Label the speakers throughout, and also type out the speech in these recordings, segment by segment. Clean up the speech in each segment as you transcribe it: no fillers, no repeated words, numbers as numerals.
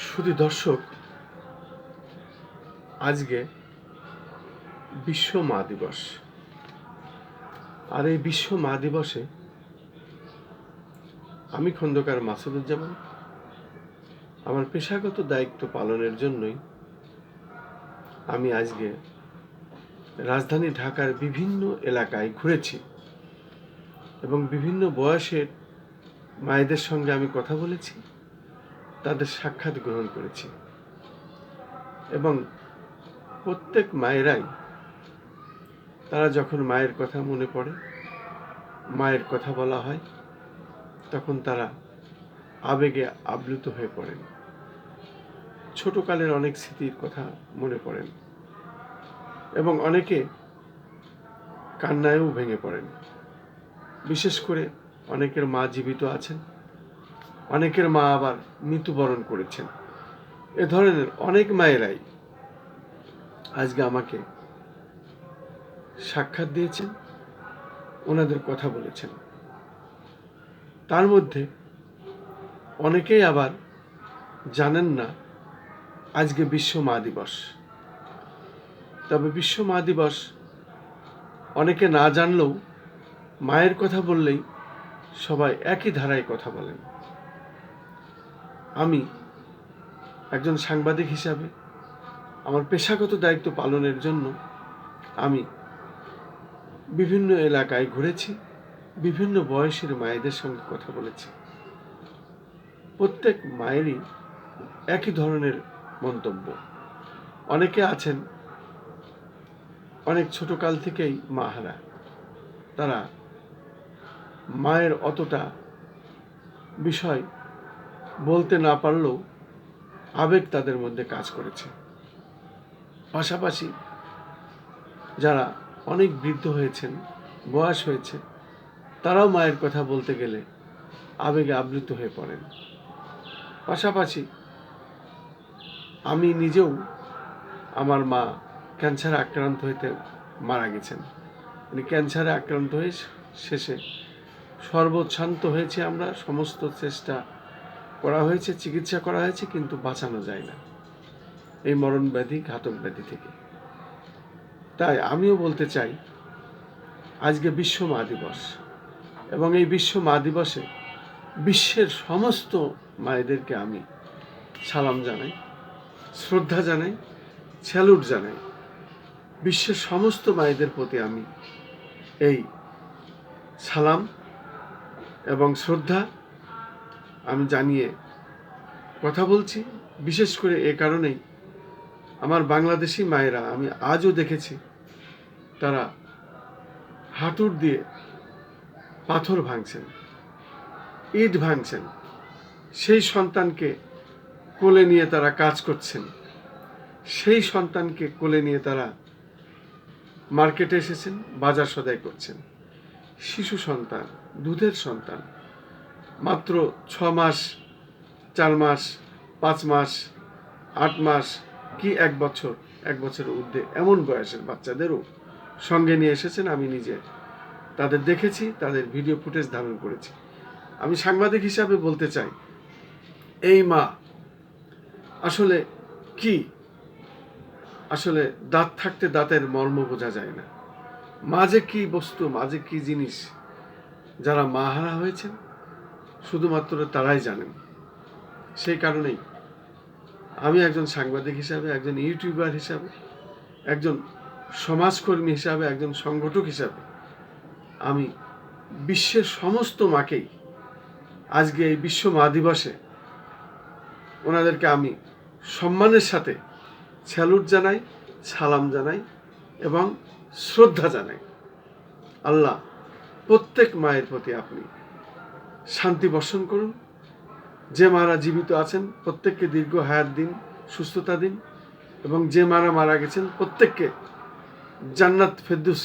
Speaker 1: শুধু দর্শক, আজকে বিশ্ব মা দিবস। আর এই বিশ্ব মা দিবসে আমি খন্দকার মাসুদুজ্জামান আমার পেশাগত দায়িত্ব পালনের জন্যই আমি আজকে রাজধানী ঢাকার বিভিন্ন এলাকায় ঘুরেছি এবং বিভিন্ন বয়সের মায়েদের সঙ্গে আমি কথা বলেছি, তাদের সাক্ষাৎ গ্রহণ করেছি এবং প্রত্যেক মায়েরাই তারা যখন মায়ের কথা মনে পড়ে, মায়ের কথা বলা হয়, তখন তারা আবেগে আপ্লুত হয়ে পড়েন। ছোটকালের অনেক স্মৃতির কথা মনে পড়েন এবং অনেকে কান্নায়ও ভেঙে পড়েন। বিশেষ করে অনেকের মা জীবিত আছেন, অনেকের মা আবার মৃত্যুবরণ করেছেন। এ ধরনের অনেক মায়েরাই আজকে আমাকে সাক্ষাৎ দিয়েছেন, ওনাদের কথা বলেছেন। তার মধ্যে অনেকেই আবার জানেন না আজকে বিশ্ব মা দিবস। তবে বিশ্ব মা দিবস অনেকে না জানলেও মায়ের কথা বললেই সবাই একই ধারায় কথা বলেন। আমি একজন সাংবাদিক হিসাবে আমার পেশাগত দায়িত্ব পালনের জন্য আমি বিভিন্ন এলাকায় ঘুরেছি, বিভিন্ন বয়সের মায়েদের সঙ্গে কথা বলেছি। প্রত্যেক মায়েরই একই ধরনের মন্তব্য। অনেকে আছেন অনেক ছোটকাল থেকেই মা হারা, তারা মায়ের অতটা বিষয় বলতে না পারলেও আবেগ তাদের মধ্যে কাজ করেছে। পাশাপাশি যারা অনেক বৃদ্ধ হয়েছেন, বয়স হয়েছে, তারাও মায়ের কথা বলতে গেলে আবেগে আপ্লুত হয়ে পড়েন। পাশাপাশি আমি নিজেও, আমার মা ক্যান্সারে আক্রান্ত হইতে মারা গেছেন। ক্যান্সারে আক্রান্ত হয়ে শেষে সর্বশান্ত হয়েছে, আমরা সমস্ত চেষ্টা করা হয়েছে, চিকিৎসা করা হয়েছে, কিন্তু বাঁচানো যায় না এই মরণ ব্যাধি, ঘাতক ব্যাধি থেকে। তাই আমিও বলতে চাই আজকে বিশ্ব মা দিবস এবং এই বিশ্ব মা দিবসে বিশ্বের সমস্ত মায়েদেরকে আমি সালাম জানাই, শ্রদ্ধা জানাই, স্যালুট জানাই। বিশ্বের সমস্ত মায়েদের প্রতি আমি এই সালাম এবং শ্রদ্ধা আমি জানিয়ে কথা বলছি। বিশেষ করে এ কারণেই আমার বাংলাদেশি মায়েরা আমি আজও দেখেছি তারা হাঁটুর দিয়ে পাথর ভাঙছেন, ইট ভাঙছেন, সেই সন্তানকে কোলে নিয়ে তারা কাজ করছেন, সেই সন্তানকে কোলে নিয়ে তারা মার্কেটে এসেছেন, বাজার সদাই করছেন। শিশু সন্তান, দুধের সন্তান, মাত্র 6 মাস, 4 মাস, 5 মাস, 8 মাস কি 1 বছর, 1 বছরের ঊর্ধ্বে এমন বয়সের বাচ্চাদেরও সঙ্গে নিয়ে এসেছেন। আমি নিজে তাদের দেখেছি, তাদের ভিডিও ফুটেজ ধারণ করেছি। আমি সাংবাদিক হিসাবে বলতে চাই, এই মা আসলে কি, আসলে দাঁত থাকতে দাঁতের মর্ম বোঝা যায় না। মা যে কি বস্তু, মা যে কি জিনিস, যারা মা হারা হয়েছেন শুধুমাত্র তারাই জানেন। সেই কারণেই আমি একজন সাংবাদিক হিসাবে, একজন ইউটিউবার হিসাবে, একজন সমাজকর্মী হিসাবে, একজন সংগঠক হিসাবে আমি বিশ্বের সমস্ত মাকেই আজকে এই বিশ্ব মা দিবসে ওনাদেরকে আমি সম্মানের সাথে স্যালুট জানাই, সালাম জানাই এবং শ্রদ্ধা জানাই। আল্লাহ প্রত্যেক মায়ের প্রতি আপনি শান্তি বর্ষণ করুন। যে মারা জীবিত আছেন প্রত্যেককে দীর্ঘ হায়াত দিন, সুস্থতা দিন এবং যে মারা মারা গেছেন প্রত্যেককে জান্নাত ফেরদৌস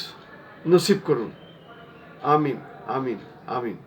Speaker 1: নসিব করুন। আমিন, আমিন, আমিন।